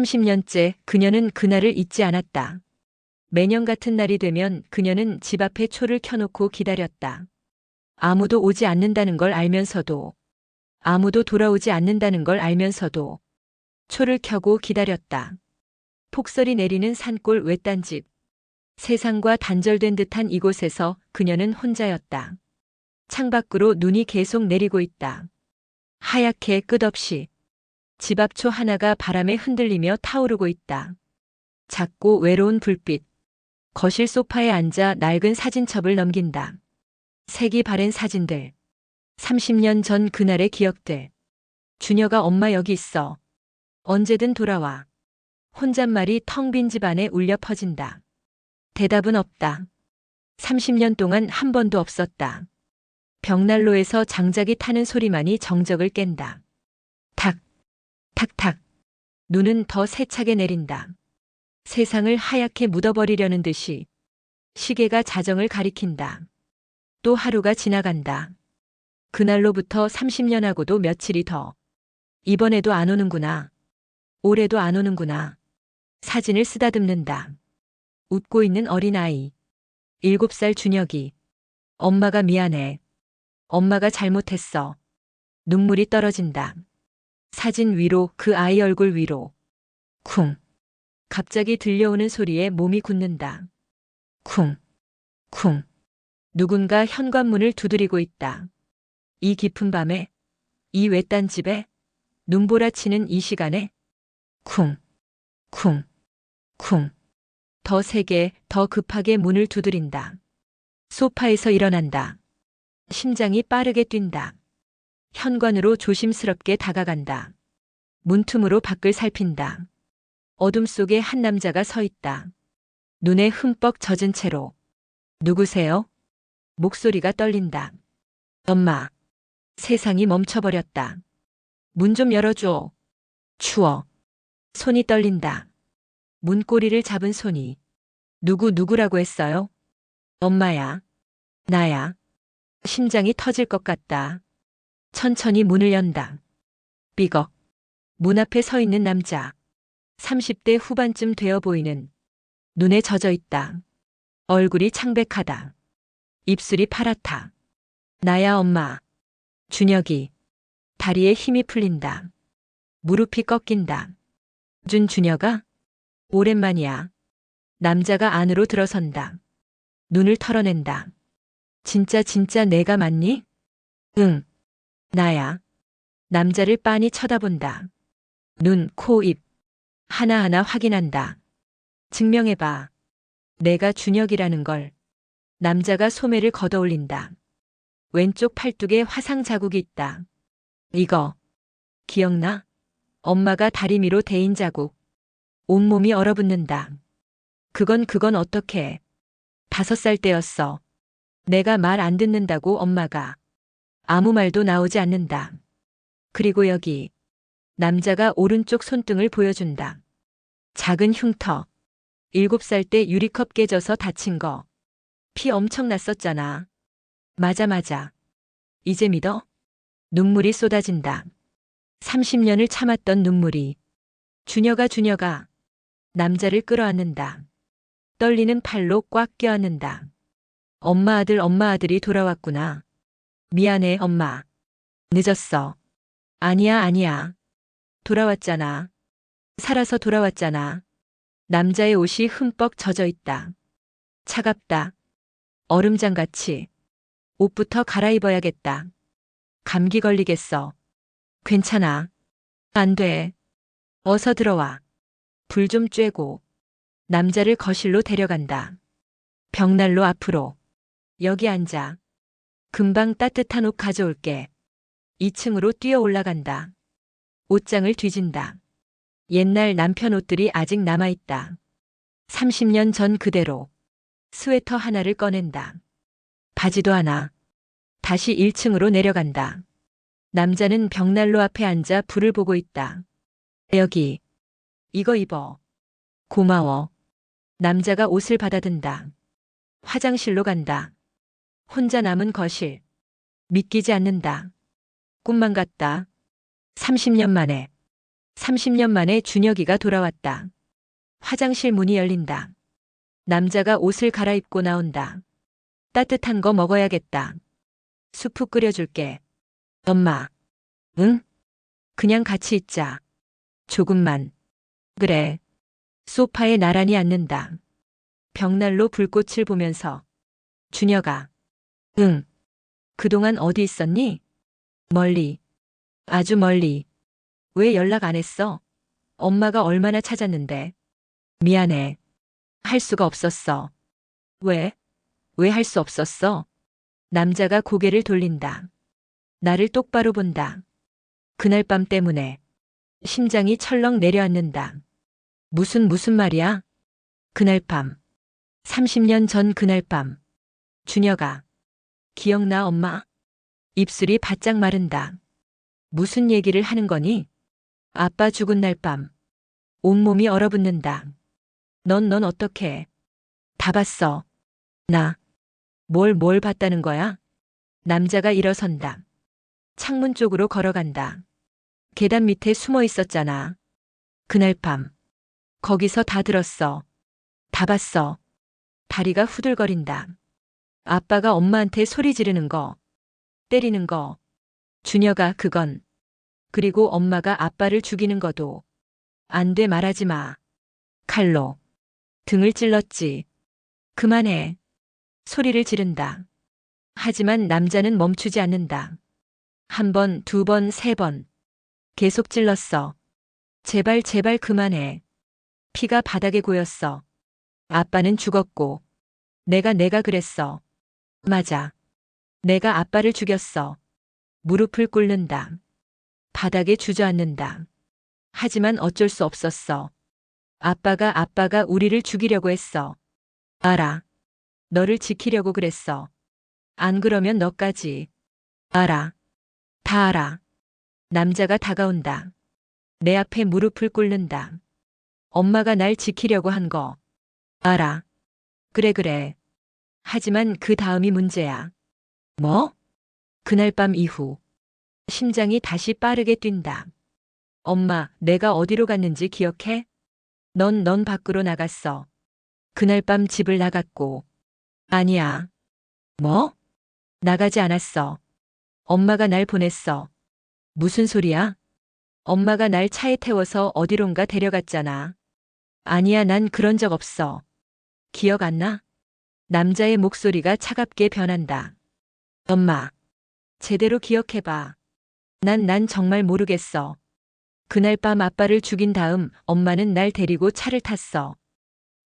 30년째 그녀는 그날을 잊지 않았다. 매년 같은 날이 되면 그녀는 집 앞에 초를 켜놓고 기다렸다. 아무도 오지 않는다는 걸 알면서도, 아무도 돌아오지 않는다는 걸 알면서도 초를 켜고 기다렸다. 폭설이 내리는 산골 외딴 집. 세상과 단절된 듯한 이곳에서 그녀는 혼자였다. 창밖으로 눈이 계속 내리고 있다. 하얗게 끝없이. 집 앞 초 하나가 바람에 흔들리며 타오르고 있다. 작고 외로운 불빛. 거실 소파에 앉아 낡은 사진첩을 넘긴다. 색이 바랜 사진들. 30년 전 그날의 기억들. 준혁아, 엄마 여기 있어. 언제든 돌아와. 혼잣말이 텅 빈 집 안에 울려 퍼진다. 대답은 없다. 30년 동안 한 번도 없었다. 벽난로에서 장작이 타는 소리만이 정적을 깬다. 탁, 탁탁. 눈은 더 세차게 내린다. 세상을 하얗게 묻어버리려는 듯이 시계가 자정을 가리킨다. 또 하루가 지나간다. 그날로부터 30년하고도 며칠이 더. 이번에도 안 오는구나. 올해도 안 오는구나. 사진을 쓰다듬는다. 웃고 있는 어린아이. 7살 준혁이. 엄마가 미안해. 엄마가 잘못했어. 눈물이 떨어진다. 사진 위로, 그 아이 얼굴 위로. 쿵. 갑자기 들려오는 소리에 몸이 굳는다. 쿵. 쿵. 누군가 현관문을 두드리고 있다. 이 깊은 밤에, 이 외딴 집에, 눈보라치는 이 시간에. 쿵. 쿵. 쿵. 더 세게, 더 급하게 문을 두드린다. 소파에서 일어난다. 심장이 빠르게 뛴다. 현관으로 조심스럽게 다가간다. 문틈으로 밖을 살핀다. 어둠 속에 한 남자가 서 있다. 눈에 흠뻑 젖은 채로. 누구세요? 목소리가 떨린다. 엄마. 세상이 멈춰버렸다. 문 좀 열어줘. 추워. 손이 떨린다. 문고리를 잡은 손이. 누구라고 했어요? 엄마야. 나야. 심장이 터질 것 같다. 천천히 문을 연다. 삐걱. 문 앞에 서 있는 남자. 30대 후반쯤 되어 보이는. 눈에 젖어 있다. 얼굴이 창백하다. 입술이 파랗다. 나야, 엄마. 준혁이. 다리에 힘이 풀린다. 무릎이 꺾인다. 준혁아? 오랜만이야. 남자가 안으로 들어선다. 눈을 털어낸다. 진짜 내가 맞니? 응. 나야. 남자를 빤히 쳐다본다. 눈, 코, 입. 하나하나 확인한다. 증명해봐. 내가 준혁이라는 걸. 남자가 소매를 걷어올린다. 왼쪽 팔뚝에 화상 자국이 있다. 이거. 기억나? 엄마가 다리미로 대인 자국. 온몸이 얼어붙는다. 그건 어떻게. 5살 때였어. 내가 말 안 듣는다고 엄마가. 아무 말도 나오지 않는다. 그리고 여기. 남자가 오른쪽 손등을 보여준다. 작은 흉터. 7살 때 유리컵 깨져서 다친 거. 피 엄청 났었잖아. 맞아. 이제 믿어? 눈물이 쏟아진다. 30년을 참았던 눈물이. 준혁아. 남자를 끌어안는다. 떨리는 팔로 꽉 껴안는다. 엄마 아들이 돌아왔구나. 미안해, 엄마. 늦었어. 아니야. 돌아왔잖아. 살아서 돌아왔잖아. 남자의 옷이 흠뻑 젖어 있다. 차갑다. 얼음장같이. 옷부터 갈아입어야겠다. 감기 걸리겠어. 괜찮아. 안 돼. 어서 들어와. 불 좀 쬐고. 남자를 거실로 데려간다. 벽난로 앞으로. 여기 앉아. 금방 따뜻한 옷 가져올게. 2층으로 뛰어 올라간다. 옷장을 뒤진다. 옛날 남편 옷들이 아직 남아있다. 30년 전 그대로. 스웨터 하나를 꺼낸다. 바지도 하나. 다시 1층으로 내려간다. 남자는 벽난로 앞에 앉아 불을 보고 있다. 여기. 이거 입어. 고마워. 남자가 옷을 받아든다. 화장실로 간다. 혼자 남은 거실. 믿기지 않는다. 꿈만 같다. 30년 만에. 30년 만에 준혁이가 돌아왔다. 화장실 문이 열린다. 남자가 옷을 갈아입고 나온다. 따뜻한 거 먹어야겠다. 수프 끓여줄게. 엄마. 응? 그냥 같이 있자. 조금만. 그래. 소파에 나란히 앉는다. 벽난로 불꽃을 보면서. 준혁아. 응. 그동안 어디 있었니? 멀리. 아주 멀리. 왜 연락 안 했어? 엄마가 얼마나 찾았는데. 미안해. 할 수가 없었어. 왜? 왜 할 수 없었어? 남자가 고개를 돌린다. 나를 똑바로 본다. 그날 밤 때문에. 심장이 철렁 내려앉는다. 무슨 말이야? 그날 밤. 30년 전 그날 밤. 준혁아. 기억나 엄마? 입술이 바짝 마른다. 무슨 얘기를 하는 거니? 아빠 죽은 날 밤. 온몸이 얼어붙는다. 넌 어떻게? 다 봤어. 나. 뭘 봤다는 거야? 남자가 일어선다. 창문 쪽으로 걸어간다. 계단 밑에 숨어 있었잖아. 그날 밤. 거기서 다 들었어. 다 봤어. 다리가 후들거린다. 아빠가 엄마한테 소리 지르는 거. 때리는 거. 준혁아 그건. 그리고 엄마가 아빠를 죽이는 거도. 안 돼 말하지 마. 칼로. 등을 찔렀지. 그만해. 소리를 지른다. 하지만 남자는 멈추지 않는다. 한 번, 두 번, 세 번. 계속 찔렀어. 제발 그만해. 피가 바닥에 고였어. 아빠는 죽었고. 내가 그랬어. 맞아. 내가 아빠를 죽였어. 무릎을 꿇는다. 바닥에 주저앉는다. 하지만 어쩔 수 없었어. 아빠가 우리를 죽이려고 했어. 알아. 너를 지키려고 그랬어. 안 그러면 너까지. 알아. 다 알아. 남자가 다가온다. 내 앞에 무릎을 꿇는다. 엄마가 날 지키려고 한 거. 알아. 그래. 하지만 그 다음이 문제야. 뭐? 그날 밤 이후. 심장이 다시 빠르게 뛴다. 엄마, 내가 어디로 갔는지 기억해? 넌 밖으로 나갔어. 그날 밤 집을 나갔고. 아니야. 뭐? 나가지 않았어. 엄마가 날 보냈어. 무슨 소리야? 엄마가 날 차에 태워서 어디론가 데려갔잖아. 아니야, 난 그런 적 없어. 기억 안 나? 남자의 목소리가 차갑게 변한다. 엄마. 제대로 기억해봐. 난 정말 모르겠어. 그날 밤 아빠를 죽인 다음 엄마는 날 데리고 차를 탔어.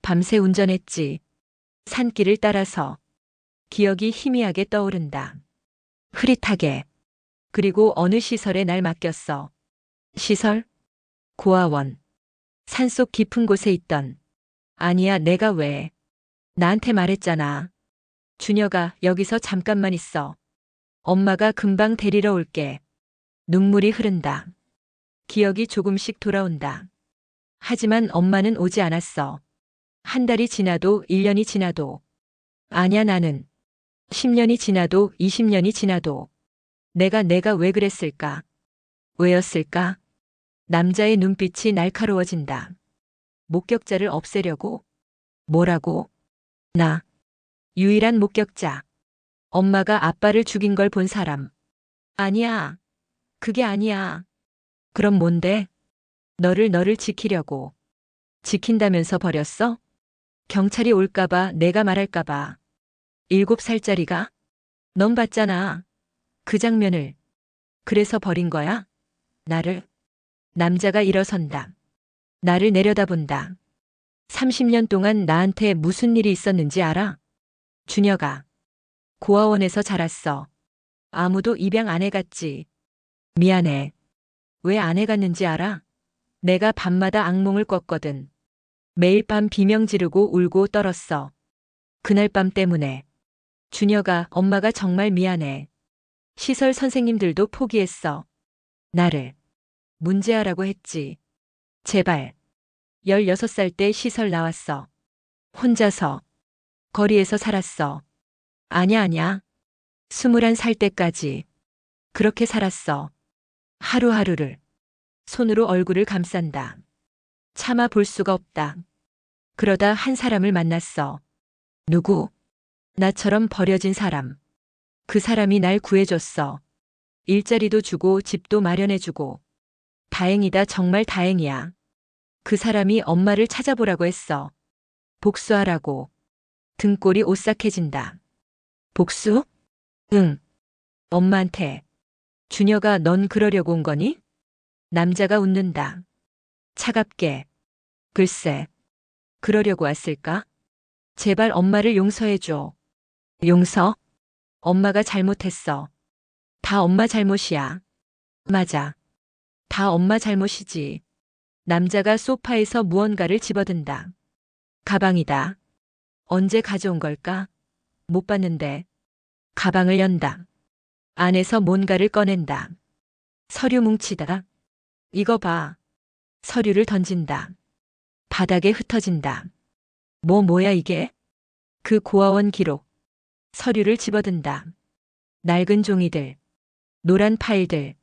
밤새 운전했지. 산길을 따라서. 기억이 희미하게 떠오른다. 흐릿하게. 그리고 어느 시설에 날 맡겼어. 시설? 고아원. 산속 깊은 곳에 있던. 아니야, 내가 왜. 나한테 말했잖아. 준혁아, 여기서 잠깐만 있어. 엄마가 금방 데리러 올게. 눈물이 흐른다. 기억이 조금씩 돌아온다. 하지만 엄마는 오지 않았어. 한 달이 지나도 1년이 지나도. 아냐 나는. 10년이 지나도 20년이 지나도. 내가 왜 그랬을까? 왜였을까? 남자의 눈빛이 날카로워진다. 목격자를 없애려고? 뭐라고? 나. 유일한 목격자. 엄마가 아빠를 죽인 걸 본 사람. 아니야. 그게 아니야. 그럼 뭔데? 너를 지키려고. 지킨다면서 버렸어? 경찰이 올까봐 내가 말할까봐. 7살짜리가? 넌 봤잖아. 그 장면을. 그래서 버린 거야? 나를? 남자가 일어선다. 나를 내려다본다. 30년 동안 나한테 무슨 일이 있었는지 알아? 준혁아. 고아원에서 자랐어. 아무도 입양 안 해갔지. 미안해. 왜 안 해갔는지 알아? 내가 밤마다 악몽을 꿨거든. 매일 밤 비명 지르고 울고 떨었어. 그날 밤 때문에. 준혁아, 엄마가 정말 미안해. 시설 선생님들도 포기했어. 나를. 문제아라고 했지. 제발. 16살 때 시설 나왔어. 혼자서. 거리에서 살았어. 아냐. 21살 때까지. 그렇게 살았어. 하루하루를. 손으로 얼굴을 감싼다. 차마 볼 수가 없다. 그러다 한 사람을 만났어. 누구? 나처럼 버려진 사람. 그 사람이 날 구해줬어. 일자리도 주고 집도 마련해주고. 다행이다, 정말 다행이야. 그 사람이 엄마를 찾아보라고 했어. 복수하라고. 등골이 오싹해진다. 복수? 응. 엄마한테. 준혁아, 넌 그러려고 온 거니? 남자가 웃는다. 차갑게. 글쎄. 그러려고 왔을까? 제발 엄마를 용서해줘. 용서? 엄마가 잘못했어. 다 엄마 잘못이야. 맞아. 다 엄마 잘못이지. 남자가 소파에서 무언가를 집어든다. 가방이다. 언제 가져온 걸까? 못 봤는데. 가방을 연다. 안에서 뭔가를 꺼낸다. 서류 뭉치다. 이거 봐. 서류를 던진다. 바닥에 흩어진다. 뭐야 이게? 그 고아원 기록. 서류를 집어든다. 낡은 종이들. 노란 파일들.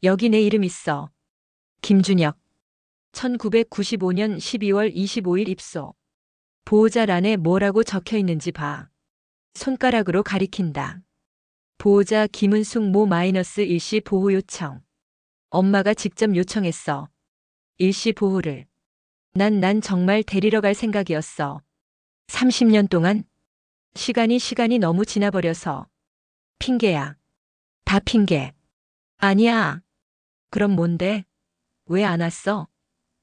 여기 내 이름 있어. 김준혁. 1995년 12월 25일 입소. 보호자란에 뭐라고 적혀 있는지 봐. 손가락으로 가리킨다. 보호자 김은숙 모 마이너스 일시 보호 요청. 엄마가 직접 요청했어. 일시 보호를. 난 정말 데리러 갈 생각이었어. 30년 동안 시간이 너무 지나버려서. 핑계야. 다 핑계. 아니야. 그럼 뭔데? 왜 안 왔어?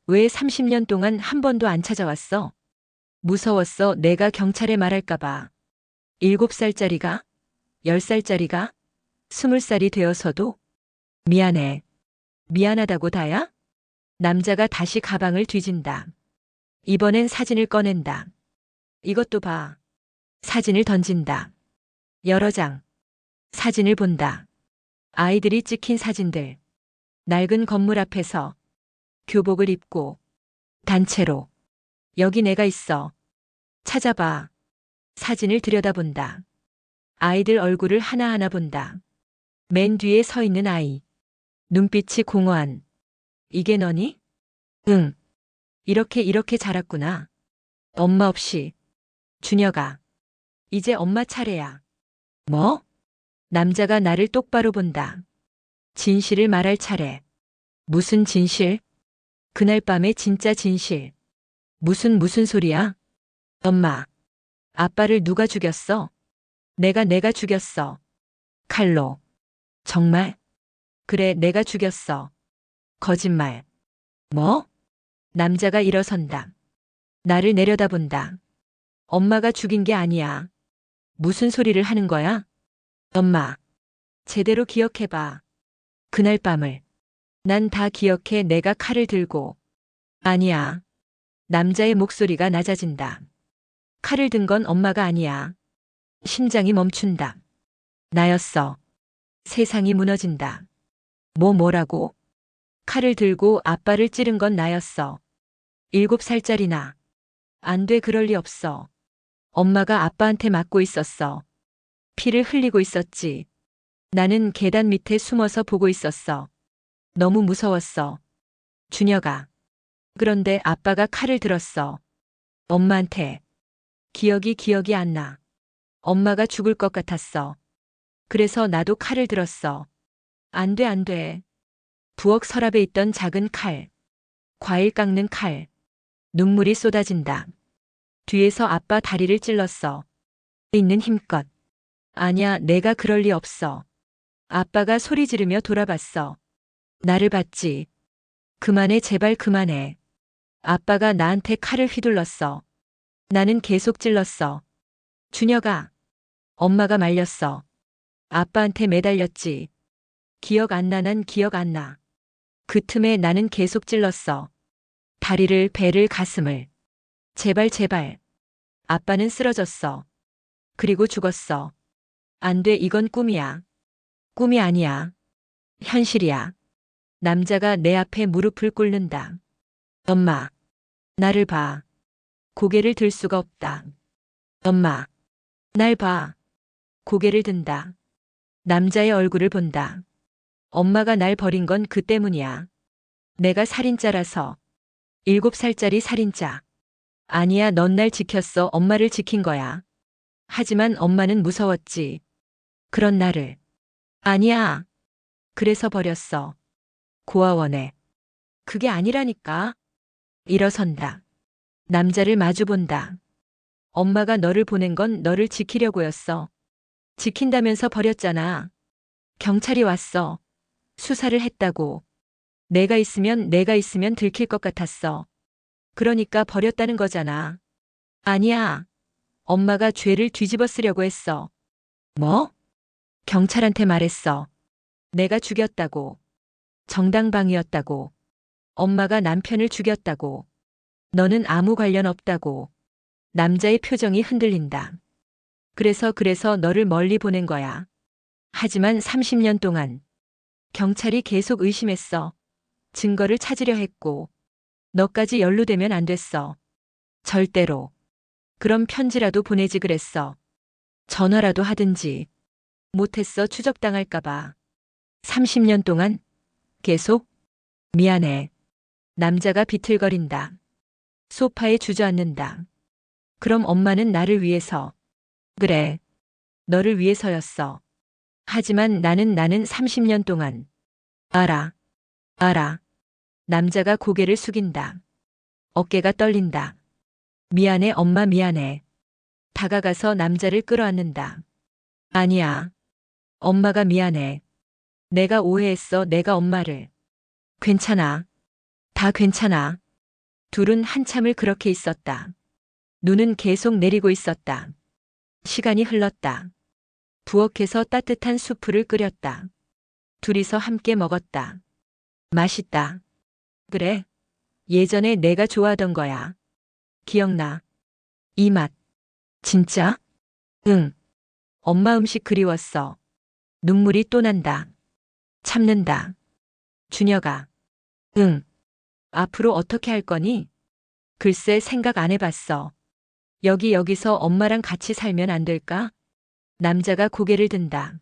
왜 30년 동안 한 번도 안 찾아왔어? 무서웠어. 내가 경찰에 말할까봐. 7살짜리가? 10살짜리가? 20살이 되어서도? 미안해. 미안하다고 다야? 남자가 다시 가방을 뒤진다. 이번엔 사진을 꺼낸다. 이것도 봐. 사진을 던진다. 여러 장. 사진을 본다. 아이들이 찍힌 사진들. 낡은 건물 앞에서 교복을 입고 단체로. 여기 내가 있어. 찾아봐. 사진을 들여다본다. 아이들 얼굴을 하나하나 본다. 맨 뒤에 서 있는 아이. 눈빛이 공허한. 이게 너니? 응. 이렇게 자랐구나. 엄마 없이. 준혁아. 이제 엄마 차례야. 뭐? 남자가 나를 똑바로 본다. 진실을 말할 차례. 무슨 진실? 그날 밤의 진짜 진실. 무슨 소리야? 엄마. 아빠를 누가 죽였어? 내가 죽였어. 칼로. 정말? 그래, 내가 죽였어. 거짓말. 뭐? 남자가 일어선다. 나를 내려다본다. 엄마가 죽인 게 아니야. 무슨 소리를 하는 거야? 엄마. 제대로 기억해봐. 그날 밤을. 난 다 기억해. 내가 칼을 들고. 아니야. 남자의 목소리가 낮아진다. 칼을 든 건 엄마가 아니야. 심장이 멈춘다. 나였어. 세상이 무너진다. 뭐라고? 칼을 들고 아빠를 찌른 건 나였어. 7살짜리 나. 안 돼, 그럴 리 없어. 엄마가 아빠한테 맞고 있었어. 피를 흘리고 있었지. 나는 계단 밑에 숨어서 보고 있었어. 너무 무서웠어. 준혁아. 그런데 아빠가 칼을 들었어. 엄마한테. 기억이 안 나. 엄마가 죽을 것 같았어. 그래서 나도 칼을 들었어. 안 돼. 부엌 서랍에 있던 작은 칼. 과일 깎는 칼. 눈물이 쏟아진다. 뒤에서 아빠 다리를 찔렀어. 있는 힘껏. 아니야, 내가 그럴 리 없어. 아빠가 소리 지르며 돌아봤어. 나를 봤지. 그만해, 제발 그만해. 아빠가 나한테 칼을 휘둘렀어. 나는 계속 찔렀어. 준혁아. 엄마가 말렸어. 아빠한테 매달렸지. 기억 안 나, 난 기억 안 나. 그 틈에 나는 계속 찔렀어. 다리를, 배를, 가슴을. 제발. 아빠는 쓰러졌어. 그리고 죽었어. 안 돼, 이건 꿈이야. 꿈이 아니야. 현실이야. 남자가 내 앞에 무릎을 꿇는다. 엄마. 나를 봐. 고개를 들 수가 없다. 엄마. 날 봐. 고개를 든다. 남자의 얼굴을 본다. 엄마가 날 버린 건 그 때문이야. 내가 살인자라서. 7살짜리 살인자. 아니야, 넌 날 지켰어. 엄마를 지킨 거야. 하지만 엄마는 무서웠지. 그런 나를. 아니야. 그래서 버렸어. 고아원에. 그게 아니라니까. 일어선다. 남자를 마주본다. 엄마가 너를 보낸 건 너를 지키려고였어. 지킨다면서 버렸잖아. 경찰이 왔어. 수사를 했다고. 내가 있으면 들킬 것 같았어. 그러니까 버렸다는 거잖아. 아니야. 엄마가 죄를 뒤집어 쓰려고 했어. 뭐? 경찰한테 말했어. 내가 죽였다고. 정당방위였다고. 엄마가 남편을 죽였다고. 너는 아무 관련 없다고. 남자의 표정이 흔들린다. 그래서 너를 멀리 보낸 거야. 하지만 30년 동안 경찰이 계속 의심했어. 증거를 찾으려 했고. 너까지 연루되면 안 됐어. 절대로. 그럼 편지라도 보내지 그랬어. 전화라도 하든지. 못했어, 추적당할까봐. 30년 동안 계속. 미안해. 남자가 비틀거린다. 소파에 주저앉는다. 그럼 엄마는 나를 위해서. 그래. 너를 위해서였어. 하지만 나는 30년 동안. 알아. 남자가 고개를 숙인다. 어깨가 떨린다. 미안해, 엄마, 미안해. 다가가서 남자를 끌어안는다. 아니야. 엄마가 미안해. 내가 오해했어, 내가 엄마를. 괜찮아. 다 괜찮아. 둘은 한참을 그렇게 있었다. 눈은 계속 내리고 있었다. 시간이 흘렀다. 부엌에서 따뜻한 수프를 끓였다. 둘이서 함께 먹었다. 맛있다. 그래. 예전에 내가 좋아하던 거야. 기억나. 이 맛. 진짜? 응. 엄마 음식 그리웠어. 눈물이 또 난다. 참는다. 준혁아. 응. 앞으로 어떻게 할 거니? 글쎄, 생각 안 해봤어. 여기서 엄마랑 같이 살면 안 될까? 남자가 고개를 든다.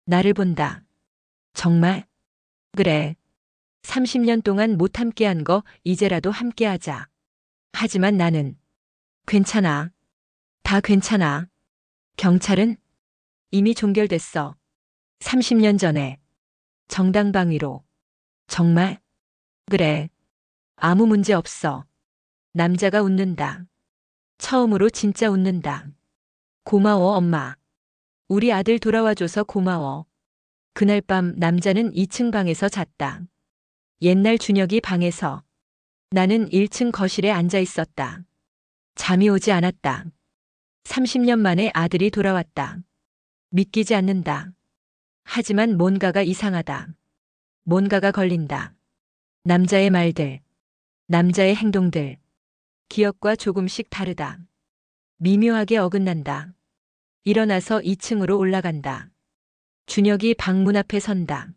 나를 본다. 정말? 그래. 30년 동안 못 함께한 거 이제라도 함께하자. 하지만 나는. 괜찮아. 다 괜찮아. 경찰은? 이미 종결됐어. 30년 전에. 정당방위로. 정말? 그래. 아무 문제 없어. 남자가 웃는다. 처음으로 진짜 웃는다. 고마워, 엄마. 우리 아들 돌아와줘서 고마워. 그날 밤 남자는 2층 방에서 잤다. 옛날 준혁이 방에서. 나는 1층 거실에 앉아 있었다. 잠이 오지 않았다. 30년 만에 아들이 돌아왔다. 믿기지 않는다. 하지만 뭔가가 이상하다. 뭔가가 걸린다. 남자의 말들, 남자의 행동들, 기억과 조금씩 다르다. 미묘하게 어긋난다. 일어나서 2층으로 올라간다. 준혁이 방문 앞에 선다.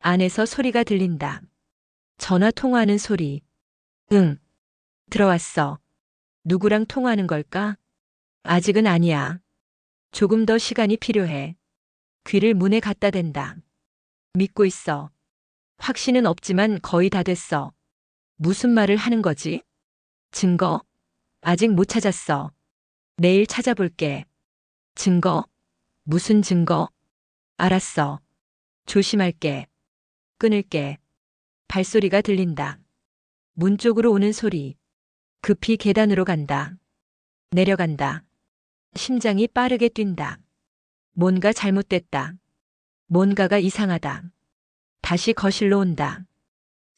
안에서 소리가 들린다. 전화 통화하는 소리. 응. 들어왔어. 누구랑 통화하는 걸까? 아직은 아니야. 조금 더 시간이 필요해. 귀를 문에 갖다 댄다. 믿고 있어. 확신은 없지만 거의 다 됐어. 무슨 말을 하는 거지? 증거? 아직 못 찾았어. 내일 찾아볼게. 증거? 무슨 증거? 알았어. 조심할게. 끊을게. 발소리가 들린다. 문 쪽으로 오는 소리. 급히 계단으로 간다. 내려간다. 심장이 빠르게 뛴다. 뭔가 잘못됐다. 뭔가가 이상하다. 다시 거실로 온다.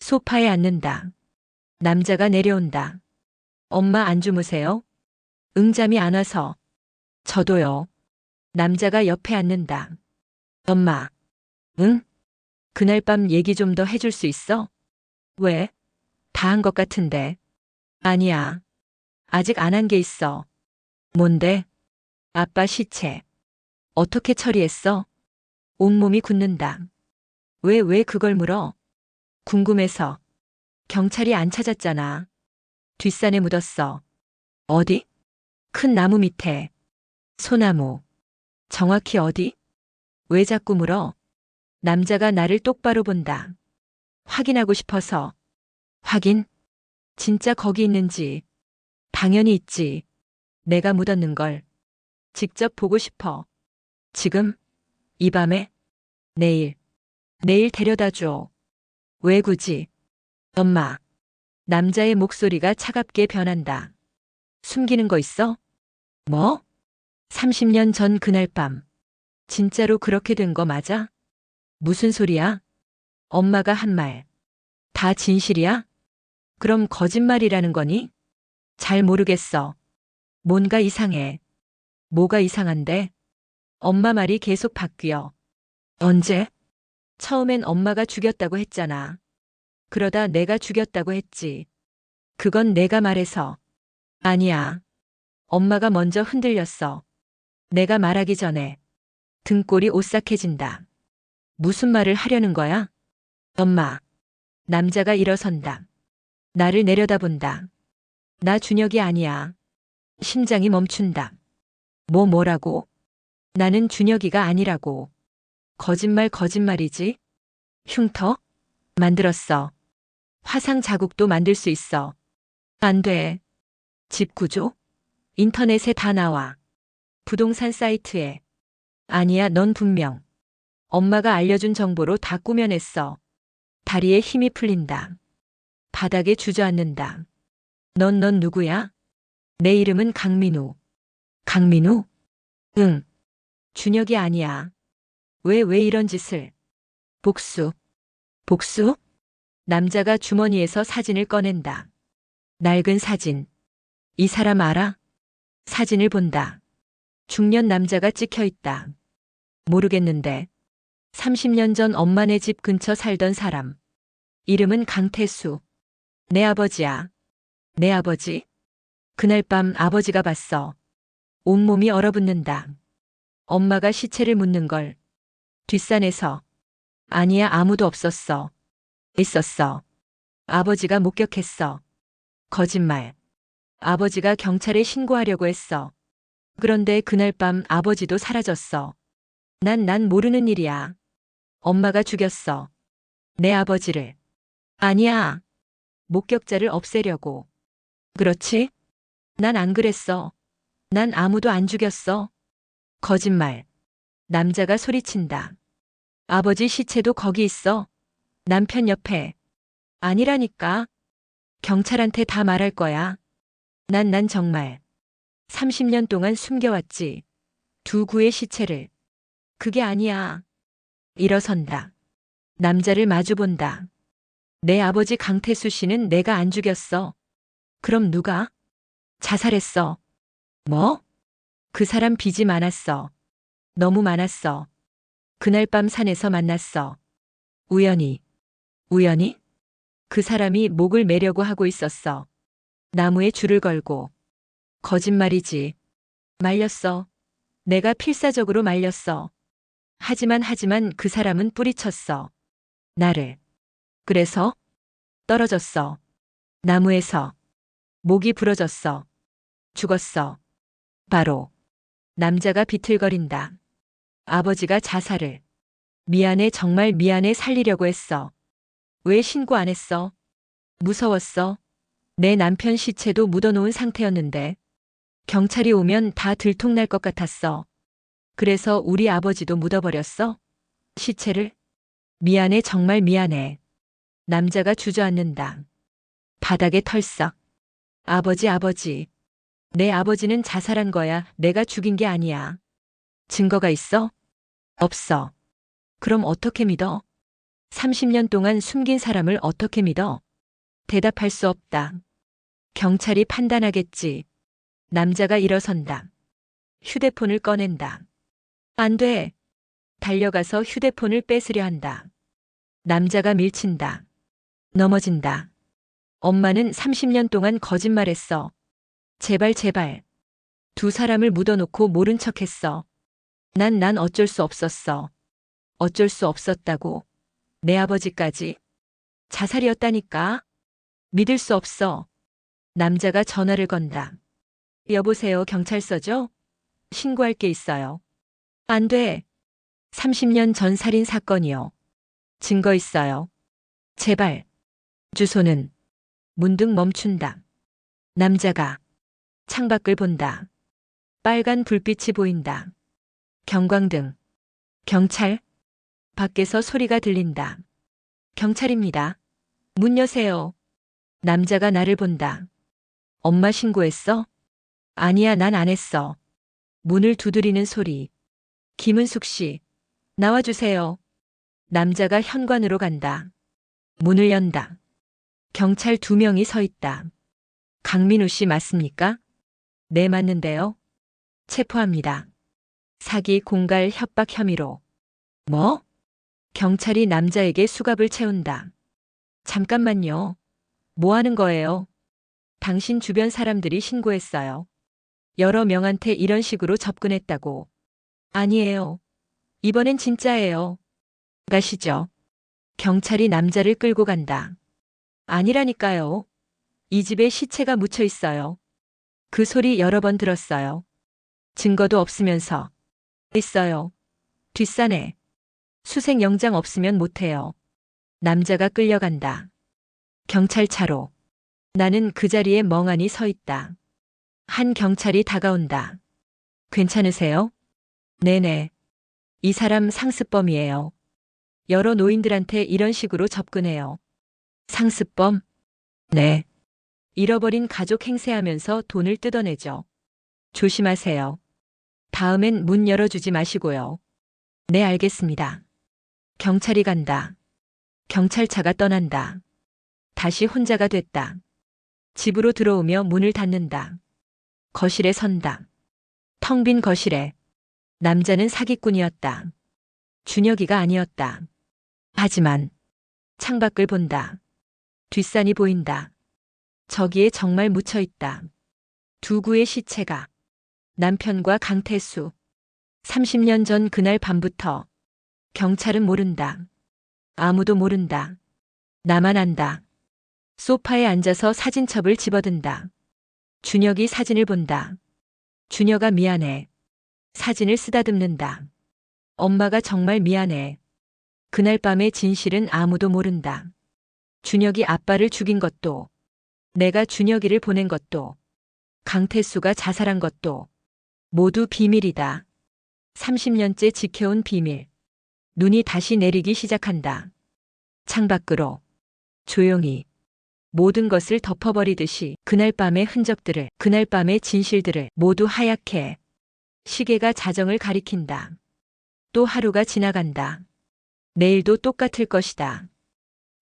소파에 앉는다. 남자가 내려온다. 엄마 안 주무세요? 응잠이 안 와서. 저도요. 남자가 옆에 앉는다. 엄마. 응? 그날 밤 얘기 좀 더 해줄 수 있어? 왜? 다 한 것 같은데. 아니야. 아직 안 한 게 있어. 뭔데? 아빠 시체. 어떻게 처리했어? 온몸이 굳는다. 왜 그걸 물어? 궁금해서. 경찰이 안 찾았잖아. 뒷산에 묻었어. 어디? 큰 나무 밑에. 소나무. 정확히 어디? 왜 자꾸 물어? 남자가 나를 똑바로 본다. 확인하고 싶어서. 확인? 진짜 거기 있는지. 당연히 있지. 내가 묻었는 걸. 직접 보고 싶어. 지금? 이 밤에? 내일. 내일 데려다 줘. 왜 굳이? 엄마. 남자의 목소리가 차갑게 변한다. 숨기는 거 있어? 뭐? 30년 전 그날 밤. 진짜로 그렇게 된 거 맞아? 무슨 소리야? 엄마가 한 말. 다 진실이야? 그럼 거짓말이라는 거니? 잘 모르겠어. 뭔가 이상해. 뭐가 이상한데? 엄마 말이 계속 바뀌어. 언제? 처음엔 엄마가 죽였다고 했잖아. 그러다 내가 죽였다고 했지. 그건 내가 말해서. 아니야. 엄마가 먼저 흔들렸어. 내가 말하기 전에. 등골이 오싹해진다. 무슨 말을 하려는 거야? 엄마. 남자가 일어선다. 나를 내려다본다. 나 준혁이 아니야. 심장이 멈춘다. 뭐라고? 나는 준혁이가 아니라고. 거짓말이지? 흉터? 만들었어. 화상 자국도 만들 수 있어. 안 돼. 집 구조? 인터넷에 다 나와. 부동산 사이트에. 아니야, 넌 분명. 엄마가 알려준 정보로 다 꾸며냈어. 다리에 힘이 풀린다. 바닥에 주저앉는다. 넌 누구야? 내 이름은 강민우. 강민우? 응. 준혁이 아니야. 왜 이런 짓을? 복수. 복수? 남자가 주머니에서 사진을 꺼낸다. 낡은 사진. 이 사람 알아? 사진을 본다. 중년 남자가 찍혀 있다. 모르겠는데. 30년 전 엄마네 집 근처 살던 사람. 이름은 강태수. 내 아버지야. 내 아버지? 그날 밤 아버지가 봤어. 온몸이 얼어붙는다. 엄마가 시체를 묻는 걸. 뒷산에서. 아니야, 아무도 없었어. 있었어. 아버지가 목격했어. 거짓말. 아버지가 경찰에 신고하려고 했어. 그런데 그날 밤 아버지도 사라졌어. 난 모르는 일이야. 엄마가 죽였어. 내 아버지를. 아니야. 목격자를 없애려고. 그렇지? 난 안 그랬어. 난 아무도 안 죽였어. 거짓말. 남자가 소리친다. 아버지 시체도 거기 있어. 남편 옆에. 아니라니까. 경찰한테 다 말할 거야. 난 정말 30년 동안 숨겨왔지. 두 구의 시체를. 그게 아니야. 일어선다. 남자를 마주본다. 내 아버지 강태수 씨는 내가 안 죽였어. 그럼 누가? 자살했어. 뭐? 그 사람 빚이 많았어. 너무 많았어. 그날 밤 산에서 만났어. 우연히. 우연히? 그 사람이 목을 매려고 하고 있었어. 나무에 줄을 걸고. 거짓말이지. 말렸어. 내가 필사적으로 말렸어. 하지만 그 사람은 뿌리쳤어. 나를. 그래서 떨어졌어. 나무에서. 목이 부러졌어. 죽었어. 바로. 남자가 비틀거린다. 아버지가 자살을. 미안해, 정말 미안해, 살리려고 했어. 왜 신고 안 했어? 무서웠어. 내 남편 시체도 묻어놓은 상태였는데. 경찰이 오면 다 들통날 것 같았어. 그래서 우리 아버지도 묻어버렸어? 시체를? 미안해, 정말 미안해. 남자가 주저앉는다. 바닥에 털썩. 아버지. 내 아버지는 자살한 거야. 내가 죽인 게 아니야. 증거가 있어? 없어. 그럼 어떻게 믿어? 30년 동안 숨긴 사람을 어떻게 믿어? 대답할 수 없다. 경찰이 판단하겠지. 남자가 일어선다. 휴대폰을 꺼낸다. 안 돼. 달려가서 휴대폰을 뺏으려 한다. 남자가 밀친다. 넘어진다. 엄마는 30년 동안 거짓말했어. 제발. 두 사람을 묻어놓고 모른 척했어. 난 어쩔 수 없었어. 어쩔 수 없었다고. 내 아버지까지. 자살이었다니까. 믿을 수 없어. 남자가 전화를 건다. 여보세요, 경찰서죠? 신고할 게 있어요. 안 돼. 30년 전 살인 사건이요. 증거 있어요. 제발. 주소는 문득 멈춘다. 남자가 창밖을 본다. 빨간 불빛이 보인다. 경광등. 경찰. 밖에서 소리가 들린다. 경찰입니다. 문 여세요. 남자가 나를 본다. 엄마 신고했어? 아니야, 난 안 했어. 문을 두드리는 소리. 김은숙 씨, 나와주세요. 남자가 현관으로 간다. 문을 연다. 경찰 2명이 서 있다. 강민우 씨 맞습니까? 네, 맞는데요. 체포합니다. 사기 공갈 협박 혐의로. 뭐? 경찰이 남자에게 수갑을 채운다. 잠깐만요. 뭐 하는 거예요? 당신 주변 사람들이 신고했어요. 여러 명한테 이런 식으로 접근했다고. 아니에요. 이번엔 진짜예요. 가시죠. 경찰이 남자를 끌고 간다. 아니라니까요. 이 집에 시체가 묻혀 있어요. 그 소리 여러 번 들었어요. 증거도 없으면서. 있어요. 뒷산에. 수색 영장 없으면 못해요. 남자가 끌려간다. 경찰차로. 나는 그 자리에 멍하니 서 있다. 한 경찰이 다가온다. 괜찮으세요? 네네. 이 사람 상습범이에요. 여러 노인들한테 이런 식으로 접근해요. 상습범? 네. 잃어버린 가족 행세하면서 돈을 뜯어내죠. 조심하세요. 다음엔 문 열어주지 마시고요. 네, 알겠습니다. 경찰이 간다. 경찰차가 떠난다. 다시 혼자가 됐다. 집으로 들어오며 문을 닫는다. 거실에 선다. 텅 빈 거실에. 남자는 사기꾼이었다. 준혁이가 아니었다. 하지만 창밖을 본다. 뒷산이 보인다. 저기에 정말 묻혀 있다. 두 구의 시체가. 남편과 강태수. 30년 전 그날 밤부터. 경찰은 모른다. 아무도 모른다. 나만 안다. 소파에 앉아서 사진첩을 집어든다. 준혁이 사진을 본다. 준혁아, 미안해. 사진을 쓰다듬는다. 엄마가 정말 미안해. 그날 밤의 진실은 아무도 모른다. 준혁이 아빠를 죽인 것도, 내가 준혁이를 보낸 것도, 강태수가 자살한 것도 모두 비밀이다. 30년째 지켜온 비밀. 눈이 다시 내리기 시작한다. 창밖으로. 조용히. 모든 것을 덮어버리듯이 그날 밤의 흔적들을, 그날 밤의 진실들을 모두 하얗게. 시계가 자정을 가리킨다. 또 하루가 지나간다. 내일도 똑같을 것이다.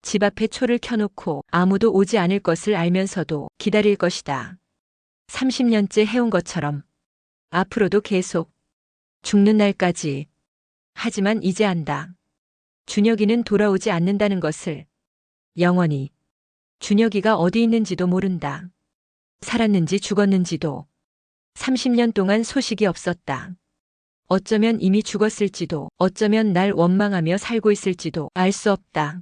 집 앞에 초를 켜놓고 아무도 오지 않을 것을 알면서도 기다릴 것이다. 30년째 해온 것처럼. 앞으로도 계속. 죽는 날까지. 하지만 이제 안다. 준혁이는 돌아오지 않는다는 것을. 영원히. 준혁이가 어디 있는지도 모른다. 살았는지 죽었는지도. 30년 동안 소식이 없었다. 어쩌면 이미 죽었을지도, 어쩌면 날 원망하며 살고 있을지도 알 수 없다.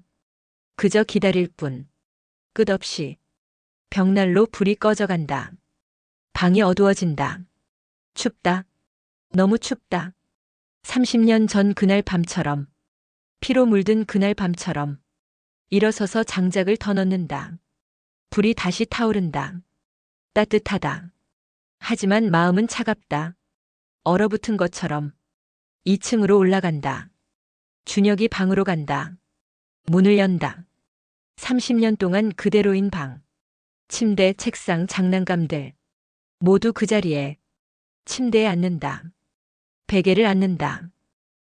그저 기다릴 뿐. 끝없이. 벽난로 불이 꺼져간다. 방이 어두워진다. 춥다. 너무 춥다. 30년 전 그날 밤처럼. 피로 물든 그날 밤처럼. 일어서서 장작을 더 넣는다. 불이 다시 타오른다. 따뜻하다. 하지만 마음은 차갑다. 얼어붙은 것처럼. 2층으로 올라간다. 준혁이 방으로 간다. 문을 연다. 30년 동안 그대로인 방. 침대, 책상, 장난감들. 모두 그 자리에. 침대에 앉는다. 베개를 앉는다.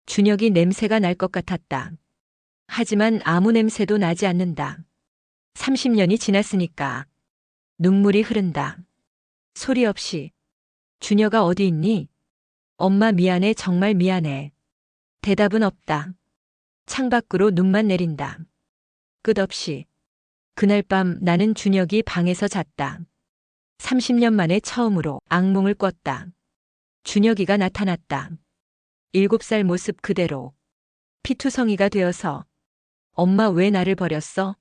준혁이 냄새가 날 것 같았다. 하지만 아무 냄새도 나지 않는다. 30년이 지났으니까. 눈물이 흐른다. 소리 없이. 준혁아, 어디 있니? 엄마 미안해, 정말 미안해. 대답은 없다. 창밖으로 눈만 내린다. 끝없이. 그날 밤 나는 준혁이 방에서 잤다. 30년 만에 처음으로 악몽을 꿨다. 준혁이가 나타났다. 7살 모습 그대로. 피투성이가 되어서. 엄마, 왜 나를 버렸어?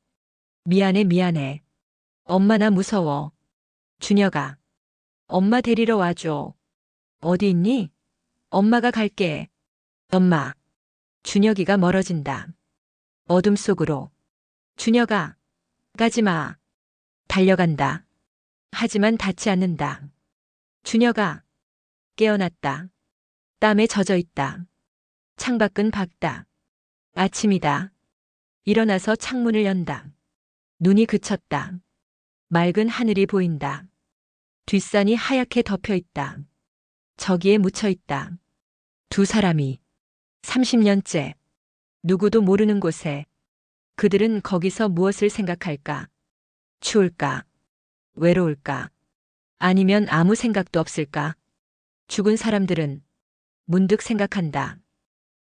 미안해, 미안해. 엄마, 나 무서워. 준혁아. 엄마 데리러 와줘. 어디 있니? 엄마가 갈게. 엄마. 준혁이가 멀어진다. 어둠 속으로. 준혁아. 가지 마. 달려간다. 하지만 닿지 않는다. 준혁아. 깨어났다. 땀에 젖어 있다. 창밖은 밝다. 아침이다. 일어나서 창문을 연다. 눈이 그쳤다. 맑은 하늘이 보인다. 뒷산이 하얗게 덮여 있다. 저기에 묻혀 있다. 두 사람이 30년째 누구도 모르는 곳에 그들은 거기서 무엇을 생각할까? 추울까? 외로울까? 아니면 아무 생각도 없을까? 죽은 사람들은 문득 생각한다.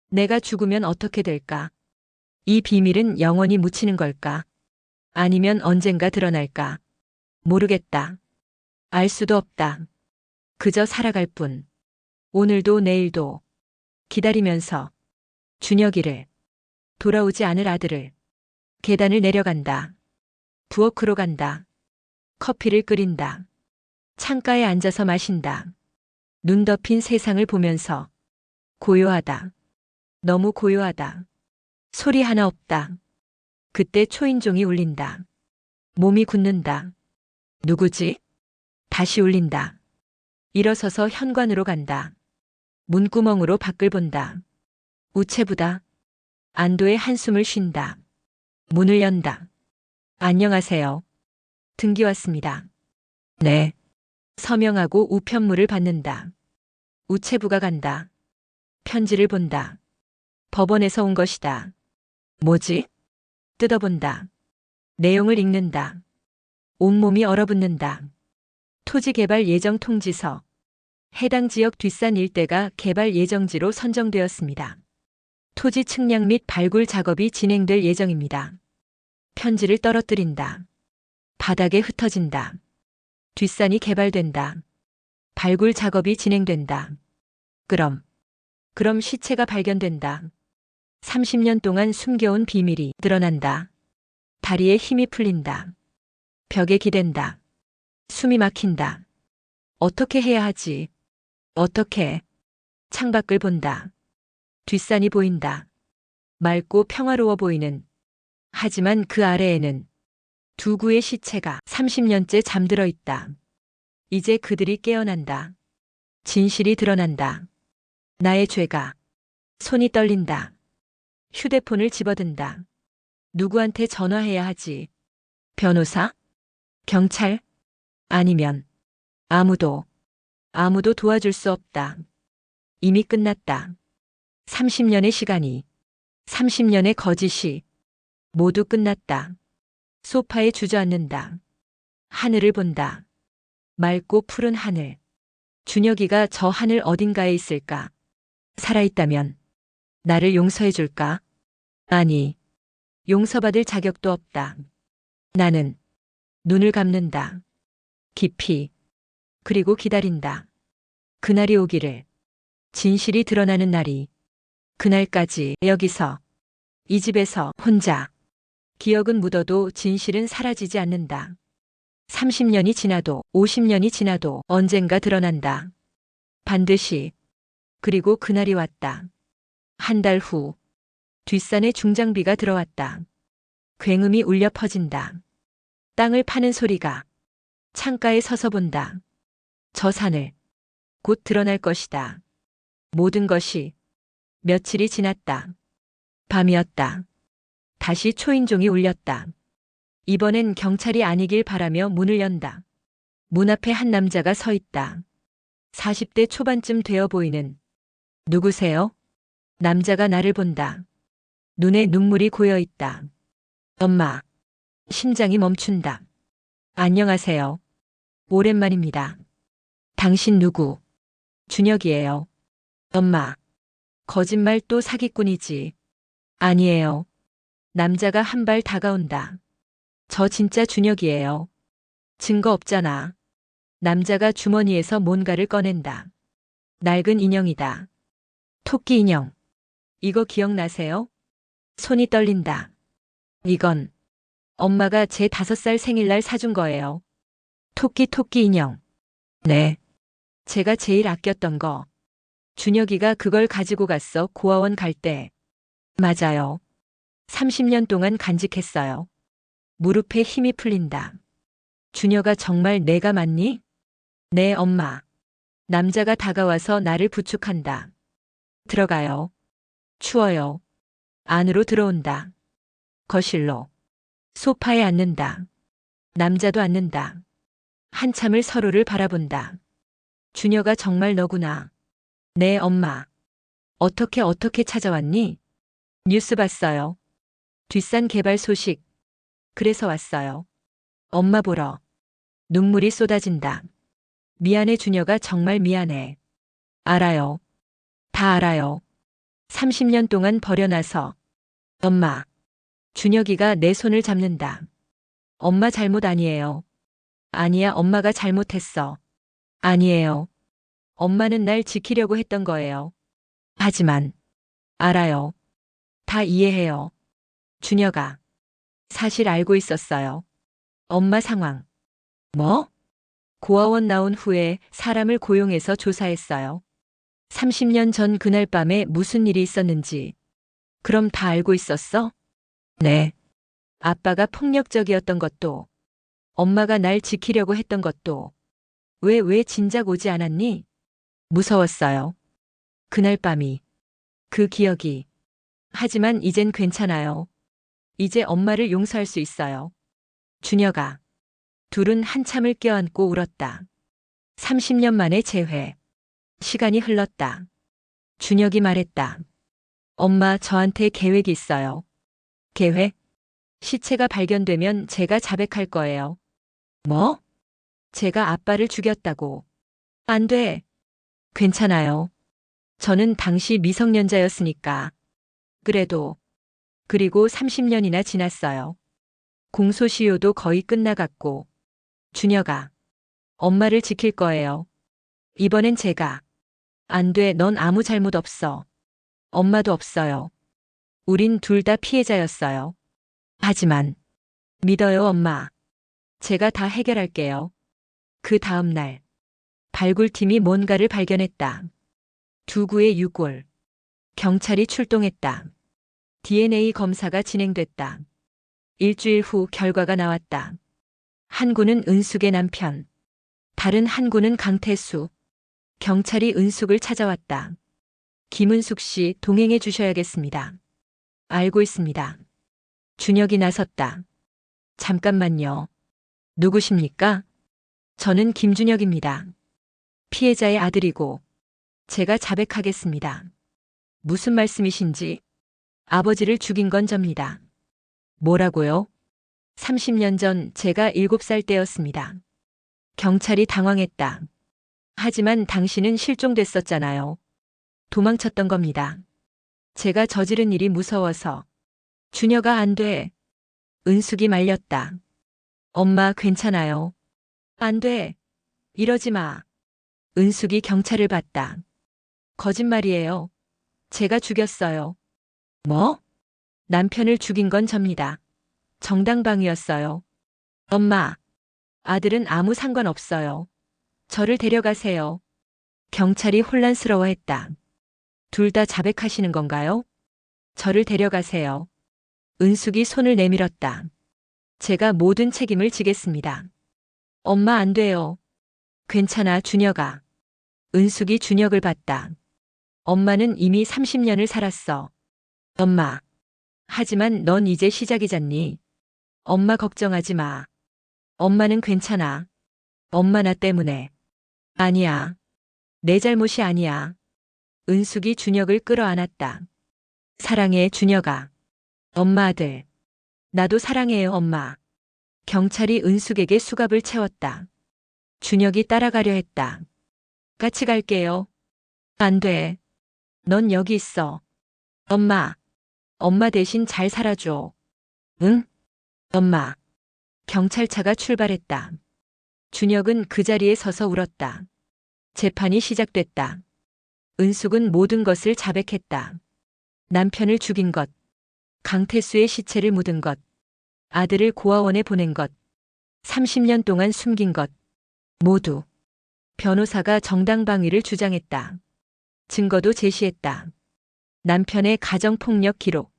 내가 죽으면 어떻게 될까? 이 비밀은 영원히 묻히는 걸까? 아니면 언젠가 드러날까? 모르겠다. 알 수도 없다. 그저 살아갈 뿐. 오늘도 내일도 기다리면서 준혁이를, 돌아오지 않을 아들을. 계단을 내려간다. 부엌으로 간다. 커피를 끓인다. 창가에 앉아서 마신다. 눈 덮인 세상을 보면서 고요하다. 너무 고요하다. 소리 하나 없다. 그때 초인종이 울린다. 몸이 굳는다. 누구지? 다시 울린다. 일어서서 현관으로 간다. 문구멍으로 밖을 본다. 우체부다. 안도의 한숨을 쉰다. 문을 연다. 안녕하세요. 등기 왔습니다. 네. 서명하고 우편물을 받는다. 우체부가 간다. 편지를 본다. 법원에서 온 것이다. 뭐지? 뜯어본다. 내용을 읽는다. 온몸이 얼어붙는다. 토지개발 예정 통지서. 해당 지역 뒷산 일대가 개발 예정지로 선정되었습니다. 토지 측량 및 발굴 작업이 진행될 예정입니다. 편지를 떨어뜨린다. 바닥에 흩어진다. 뒷산이 개발된다. 발굴 작업이 진행된다. 그럼 시체가 발견된다. 30년 동안 숨겨온 비밀이 드러난다. 다리에 힘이 풀린다. 벽에 기댄다. 숨이 막힌다. 어떻게 해야 하지? 어떻게? 창밖을 본다. 뒷산이 보인다. 맑고 평화로워 보이는. 하지만 그 아래에는 두 구의 시체가 30년째 잠들어 있다. 이제 그들이 깨어난다. 진실이 드러난다. 나의 죄가. 손이 떨린다. 휴대폰을 집어든다. 누구한테 전화해야 하지? 변호사? 경찰? 아니면 아무도 도와줄 수 없다. 이미 끝났다. 30년의 시간이, 30년의 거짓이 모두 끝났다. 소파에 주저앉는다. 하늘을 본다. 맑고 푸른 하늘. 준혁이가 저 하늘 어딘가에 있을까? 살아있다면 나를 용서해 줄까? 아니, 용서받을 자격도 없다. 나는 눈을 감는다. 깊이. 그리고 기다린다. 그날이 오기를. 진실이 드러나는 날이. 그날까지 여기서, 이 집에서 혼자. 기억은 묻어도 진실은 사라지지 않는다. 30년이 지나도 50년이 지나도 언젠가 드러난다. 반드시. 그리고 그날이 왔다. 한 달 후. 뒷산에 중장비가 들어왔다. 굉음이 울려 퍼진다. 땅을 파는 소리가. 창가에 서서 본다. 저 산을. 곧 드러날 것이다. 모든 것이. 며칠이 지났다. 밤이었다. 다시 초인종이 울렸다. 이번엔 경찰이 아니길 바라며 문을 연다. 문 앞에 한 남자가 서 있다. 40대 초반쯤 되어 보이는. 누구세요? 남자가 나를 본다. 눈에 눈물이 고여 있다. 엄마. 심장이 멈춘다. 안녕하세요. 오랜만입니다. 당신 누구? 준혁이에요. 엄마. 거짓말 또 사기꾼이지. 아니에요. 남자가 한 발 다가온다. 저 진짜 준혁이에요. 증거 없잖아. 남자가 주머니에서 뭔가를 꺼낸다. 낡은 인형이다. 토끼 인형. 이거 기억나세요? 손이 떨린다. 이건 엄마가 제 5살 생일날 사준 거예요. 토끼 인형. 네. 제가 제일 아꼈던 거. 준혁이가 그걸 가지고 갔어, 고아원 갈 때. 맞아요. 30년 동안 간직했어요. 무릎에 힘이 풀린다. 준혁아, 정말 내가 맞니? 네, 엄마. 남자가 다가와서 나를 부축한다. 들어가요. 추워요. 안으로 들어온다. 거실로. 소파에 앉는다. 남자도 앉는다. 한참을 서로를 바라본다. 준혁아, 정말 너구나. 네, 엄마. 어떻게 찾아왔니? 뉴스 봤어요. 뒷산 개발 소식. 그래서 왔어요. 엄마 보러. 눈물이 쏟아진다. 미안해, 준혁아, 정말 미안해. 알아요. 다 알아요. 30년 동안 버려놔서. 엄마. 준혁이가 내 손을 잡는다. 엄마 잘못 아니에요. 아니야, 엄마가 잘못했어. 아니에요. 엄마는 날 지키려고 했던 거예요. 하지만 알아요. 다 이해해요. 준혁아. 사실 알고 있었어요. 엄마 상황. 뭐? 고아원 나온 후에 사람을 고용해서 조사했어요. 30년 전 그날 밤에 무슨 일이 있었는지. 그럼 다 알고 있었어? 네. 아빠가 폭력적이었던 것도, 엄마가 날 지키려고 했던 것도. 왜 진작 오지 않았니? 무서웠어요. 그날 밤이. 그 기억이. 하지만 이젠 괜찮아요. 이제 엄마를 용서할 수 있어요. 준혁아. 둘은 한참을 껴안고 울었다. 30년 만에 재회. 시간이 흘렀다. 준혁이 말했다. 엄마, 저한테 계획이 있어요. 계획? 시체가 발견되면 제가 자백할 거예요. 뭐? 제가 아빠를 죽였다고. 안 돼. 괜찮아요. 저는 당시 미성년자였으니까. 그리고 30년이나 지났어요. 공소시효도 거의 끝나갔고. 준혁아. 엄마를 지킬 거예요. 이번엔 제가. 안 돼, 넌 아무 잘못 없어. 엄마도 없어요. 우린 둘 다 피해자였어요. 하지만. 믿어요, 엄마. 제가 다 해결할게요. 그 다음 날. 발굴팀이 뭔가를 발견했다. 두구의 유골. 경찰이 출동했다. DNA 검사가 진행됐다. 일주일 후 결과가 나왔다. 한 구는 은숙의 남편. 다른 한 구는 강태수. 경찰이 은숙을 찾아왔다. 김은숙 씨, 동행해 주셔야겠습니다. 알고 있습니다. 준혁이 나섰다. 잠깐만요. 누구십니까? 저는 김준혁입니다. 피해자의 아들이고 제가 자백하겠습니다. 무슨 말씀이신지. 아버지를 죽인 건 접니다. 뭐라고요? 30년 전 제가 7살 때였습니다. 경찰이 당황했다. 하지만 당신은 실종됐었잖아요. 도망쳤던 겁니다. 제가 저지른 일이 무서워서. 준혁아, 안 돼. 은숙이 말렸다. 엄마, 괜찮아요. 안 돼. 이러지 마. 은숙이 경찰을 봤다. 거짓말이에요. 제가 죽였어요. 뭐? 남편을 죽인 건 접니다. 정당방위였어요. 엄마. 아들은 아무 상관없어요. 저를 데려가세요. 경찰이 혼란스러워했다. 둘 다 자백하시는 건가요? 저를 데려가세요. 은숙이 손을 내밀었다. 제가 모든 책임을 지겠습니다. 엄마, 안 돼요. 괜찮아, 준혁아. 은숙이 준혁을 봤다. 엄마는 이미 30년을 살았어. 엄마. 하지만 넌 이제 시작이잖니. 엄마 걱정하지 마. 엄마는 괜찮아. 엄마 나 때문에. 아니야. 내 잘못이 아니야. 은숙이 준혁을 끌어안았다. 사랑해, 준혁아. 엄마 아들. 나도 사랑해요, 엄마. 경찰이 은숙에게 수갑을 채웠다. 준혁이 따라가려 했다. 같이 갈게요. 안 돼. 넌 여기 있어. 엄마. 엄마 대신 잘 살아줘. 응? 엄마. 경찰차가 출발했다. 준혁은 그 자리에 서서 울었다. 재판이 시작됐다. 은숙은 모든 것을 자백했다. 남편을 죽인 것, 강태수의 시체를 묻은 것, 아들을 고아원에 보낸 것, 30년 동안 숨긴 것, 모두. 변호사가 정당방위를 주장했다. 증거도 제시했다. 남편의 가정폭력 기록,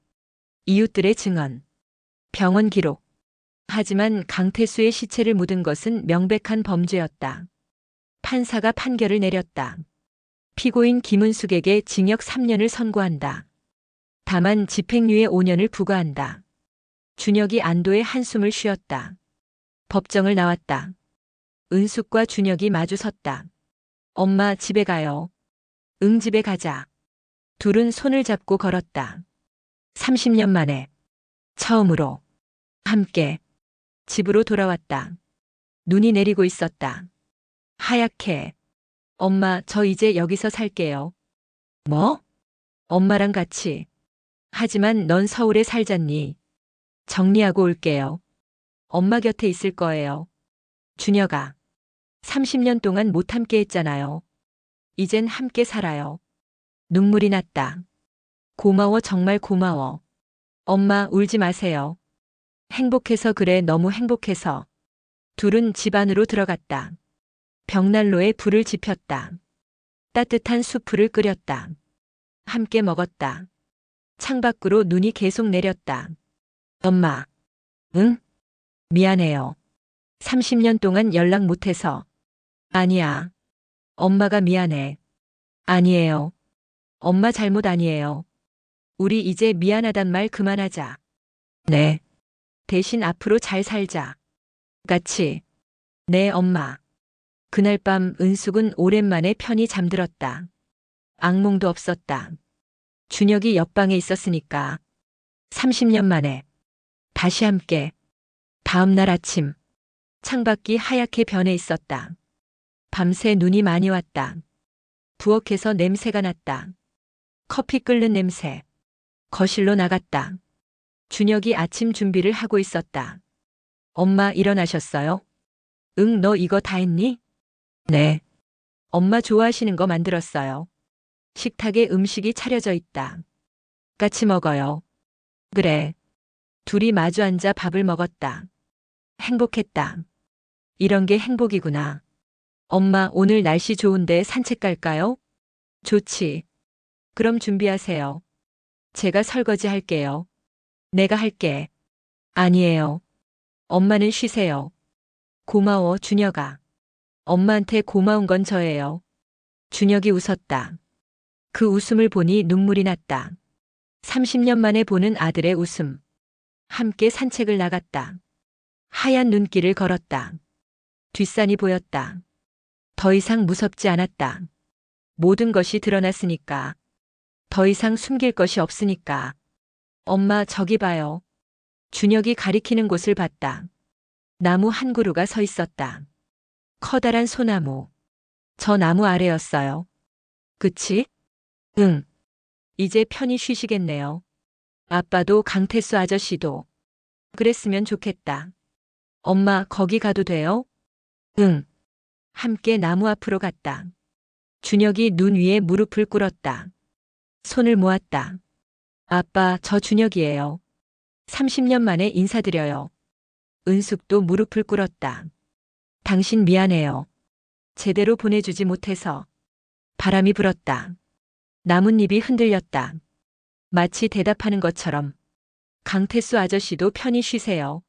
이웃들의 증언, 병원 기록, 하지만 강태수의 시체를 묻은 것은 명백한 범죄였다. 판사가 판결을 내렸다. 피고인 김은숙에게 징역 3년을 선고한다. 다만 집행유예 5년을 부과한다. 준혁이 안도의 한숨을 쉬었다. 법정을 나왔다. 은숙과 준혁이 마주섰다. 엄마 집에 가요. 응 집에 가자. 둘은 손을 잡고 걸었다. 30년 만에 처음으로 함께 집으로 돌아왔다. 눈이 내리고 있었다. 하얗게. 엄마 저 이제 여기서 살게요. 뭐? 엄마랑 같이. 하지만 넌 서울에 살잖니. 정리하고 올게요. 엄마 곁에 있을 거예요. 준혁아. 30년 동안 못 함께 했잖아요. 이젠 함께 살아요. 눈물이 났다. 고마워 정말 고마워. 엄마 울지 마세요. 행복해서 그래 너무 행복해서. 둘은 집 안으로 들어갔다. 벽난로에 불을 지폈다. 따뜻한 수프를 끓였다. 함께 먹었다. 창밖으로 눈이 계속 내렸다. 엄마. 응? 미안해요. 30년 동안 연락 못해서. 아니야. 엄마가 미안해. 아니에요. 엄마 잘못 아니에요. 우리 이제 미안하단 말 그만하자. 네. 대신 앞으로 잘 살자. 같이. 네, 엄마. 그날 밤 은숙은 오랜만에 편히 잠들었다. 악몽도 없었다. 준혁이 옆방에 있었으니까. 30년 만에. 다시 함께. 다음 날 아침. 창밖이 하얗게 변해 있었다. 밤새 눈이 많이 왔다. 부엌에서 냄새가 났다. 커피 끓는 냄새. 거실로 나갔다. 준혁이 아침 준비를 하고 있었다. 엄마 일어나셨어요? 응, 너 이거 다 했니? 네. 엄마 좋아하시는 거 만들었어요. 식탁에 음식이 차려져 있다. 같이 먹어요. 그래. 둘이 마주 앉아 밥을 먹었다. 행복했다. 이런 게 행복이구나. 엄마 오늘 날씨 좋은데 산책 갈까요? 좋지. 그럼 준비하세요. 제가 설거지 할게요. 내가 할게. 아니에요. 엄마는 쉬세요. 고마워, 준혁아. 엄마한테 고마운 건 저예요. 준혁이 웃었다. 그 웃음을 보니 눈물이 났다. 30년 만에 보는 아들의 웃음. 함께 산책을 나갔다. 하얀 눈길을 걸었다. 뒷산이 보였다. 더 이상 무섭지 않았다. 모든 것이 드러났으니까. 더 이상 숨길 것이 없으니까. 엄마 저기 봐요. 준혁이 가리키는 곳을 봤다. 나무 한 그루가 서 있었다. 커다란 소나무. 저 나무 아래였어요. 그치? 응. 이제 편히 쉬시겠네요. 아빠도 강태수 아저씨도. 그랬으면 좋겠다. 엄마 거기 가도 돼요? 응. 함께 나무 앞으로 갔다. 준혁이 눈 위에 무릎을 꿇었다. 손을 모았다. 아빠 저 준혁이에요. 30년 만에 인사드려요. 은숙도 무릎을 꿇었다. 당신 미안해요. 제대로 보내주지 못해서. 바람이 불었다. 나뭇잎이 흔들렸다. 마치 대답하는 것처럼. 강태수 아저씨도 편히 쉬세요.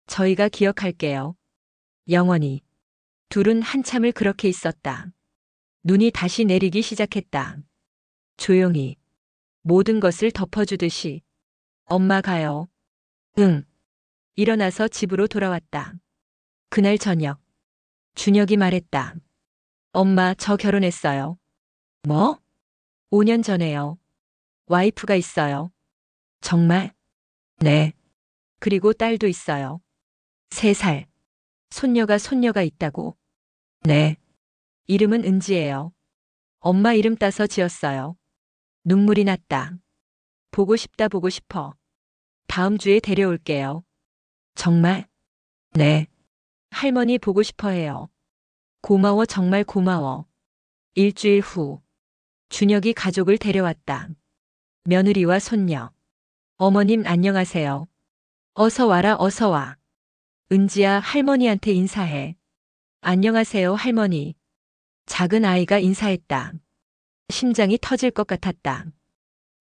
저희가 기억할게요. 영원히. 둘은 한참을 그렇게 있었다. 눈이 다시 내리기 시작했다. 조용히. 모든 것을 덮어주듯이. 엄마 가요. 응. 일어나서 집으로 돌아왔다. 그날 저녁. 준혁이 말했다. 엄마 저 결혼했어요. 뭐? 5년 전에요. 와이프가 있어요. 정말? 네. 그리고 딸도 있어요. 3살. 손녀가 있다고. 네. 이름은 은지예요. 엄마 이름 따서 지었어요. 눈물이 났다. 보고 싶다 보고 싶어. 다음 주에 데려올게요. 정말? 네. 할머니 보고 싶어 해요. 고마워 정말 고마워. 일주일 후. 준혁이 가족을 데려왔다. 며느리와 손녀. 어머님 안녕하세요. 어서 와라 어서 와. 은지야 할머니한테 인사해. 안녕하세요 할머니. 작은 아이가 인사했다. 심장이 터질 것 같았다.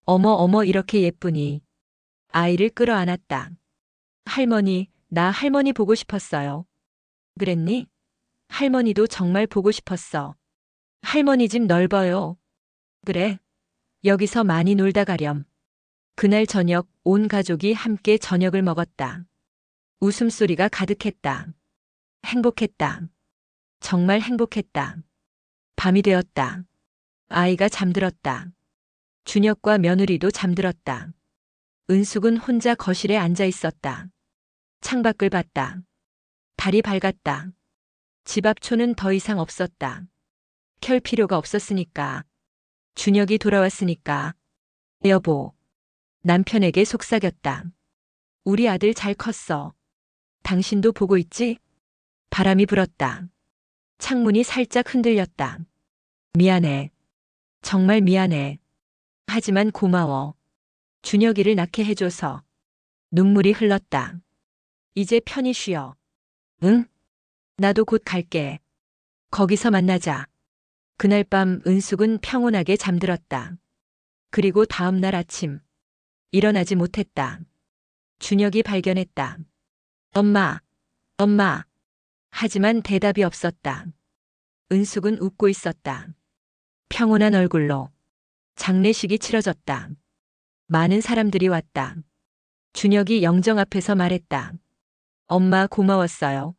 어머 어머 이렇게 예쁘니. 아이를 끌어안았다. 할머니 나 할머니 보고 싶었어요. 그랬니? 할머니도 정말 보고 싶었어. 할머니 집 넓어요. 그래. 여기서 많이 놀다 가렴. 그날 저녁 온 가족이 함께 저녁을 먹었다. 웃음소리가 가득했다. 행복했다. 정말 행복했다. 밤이 되었다. 아이가 잠들었다. 준혁과 며느리도 잠들었다. 은숙은 혼자 거실에 앉아 있었다. 창밖을 봤다. 달이 밝았다. 집 앞초는 더 이상 없었다. 켤 필요가 없었으니까. 준혁이 돌아왔으니까. 여보. 남편에게 속삭였다. 우리 아들 잘 컸어. 당신도 보고 있지? 바람이 불었다. 창문이 살짝 흔들렸다. 미안해. 정말 미안해. 하지만 고마워. 준혁이를 낳게 해줘서. 눈물이 흘렀다. 이제 편히 쉬어. 응? 나도 곧 갈게. 거기서 만나자. 그날 밤 은숙은 평온하게 잠들었다. 그리고 다음 날 아침. 일어나지 못했다. 준혁이 발견했다. 엄마, 엄마. 하지만 대답이 없었다. 은숙은 웃고 있었다. 평온한 얼굴로. 장례식이 치러졌다. 많은 사람들이 왔다. 준혁이 영정 앞에서 말했다. 엄마 고마웠어요.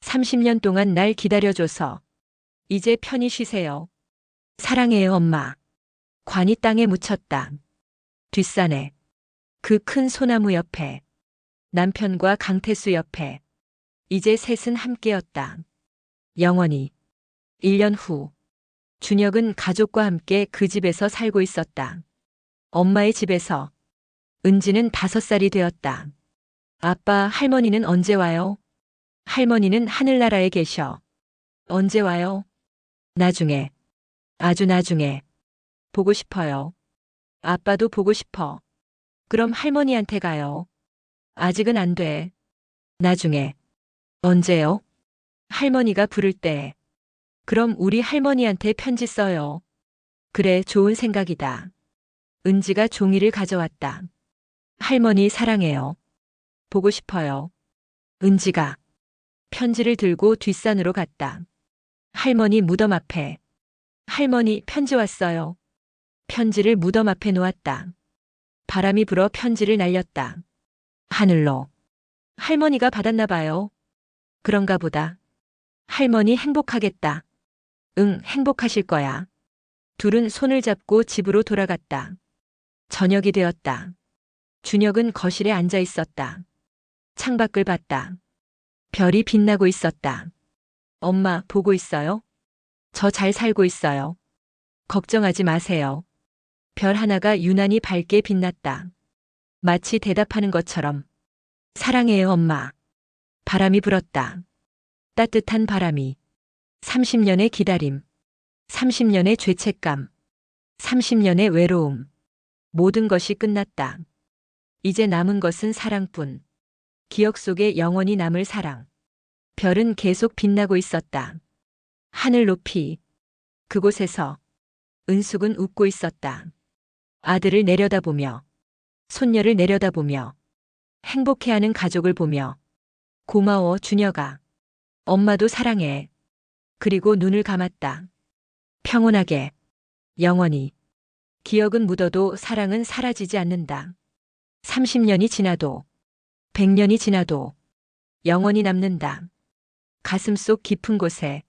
30년 동안 날 기다려줘서. 이제 편히 쉬세요. 사랑해요, 엄마. 관이 땅에 묻혔다. 뒷산에. 그 큰 소나무 옆에. 남편과 강태수 옆에. 이제 셋은 함께였다. 영원히. 1년 후. 준혁은 가족과 함께 그 집에서 살고 있었다. 엄마의 집에서. 은지는 5살이 되었다. 아빠, 할머니는 언제 와요? 할머니는 하늘나라에 계셔. 언제 와요? 나중에. 아주 나중에. 보고 싶어요. 아빠도 보고 싶어. 그럼 할머니한테 가요. 아직은 안 돼. 나중에. 언제요? 할머니가 부를 때. 그럼 우리 할머니한테 편지 써요. 그래, 좋은 생각이다. 은지가 종이를 가져왔다. 할머니 사랑해요. 보고 싶어요. 은지가 편지를 들고 뒷산으로 갔다. 할머니 무덤 앞에. 할머니 편지 왔어요. 편지를 무덤 앞에 놓았다. 바람이 불어 편지를 날렸다. 하늘로. 할머니가 받았나 봐요. 그런가 보다. 할머니 행복하겠다. 응, 행복하실 거야. 둘은 손을 잡고 집으로 돌아갔다. 저녁이 되었다. 준혁은 거실에 앉아 있었다. 창밖을 봤다. 별이 빛나고 있었다. 엄마, 보고 있어요? 저 잘 살고 있어요. 걱정하지 마세요. 별 하나가 유난히 밝게 빛났다. 마치 대답하는 것처럼. 사랑해요, 엄마. 바람이 불었다. 따뜻한 바람이. 30년의 기다림. 30년의 죄책감. 30년의 외로움. 모든 것이 끝났다. 이제 남은 것은 사랑뿐. 기억 속에 영원히 남을 사랑. 별은 계속 빛나고 있었다. 하늘 높이. 그곳에서 은숙은 웃고 있었다. 아들을 내려다보며, 손녀를 내려다보며, 행복해하는 가족을 보며. 고마워, 준혁아. 엄마도 사랑해. 그리고 눈을 감았다. 평온하게. 영원히. 기억은 묻어도 사랑은 사라지지 않는다. 30년이 지나도, 100년이 지나도 영원히 남는다. 가슴속 깊은 곳에.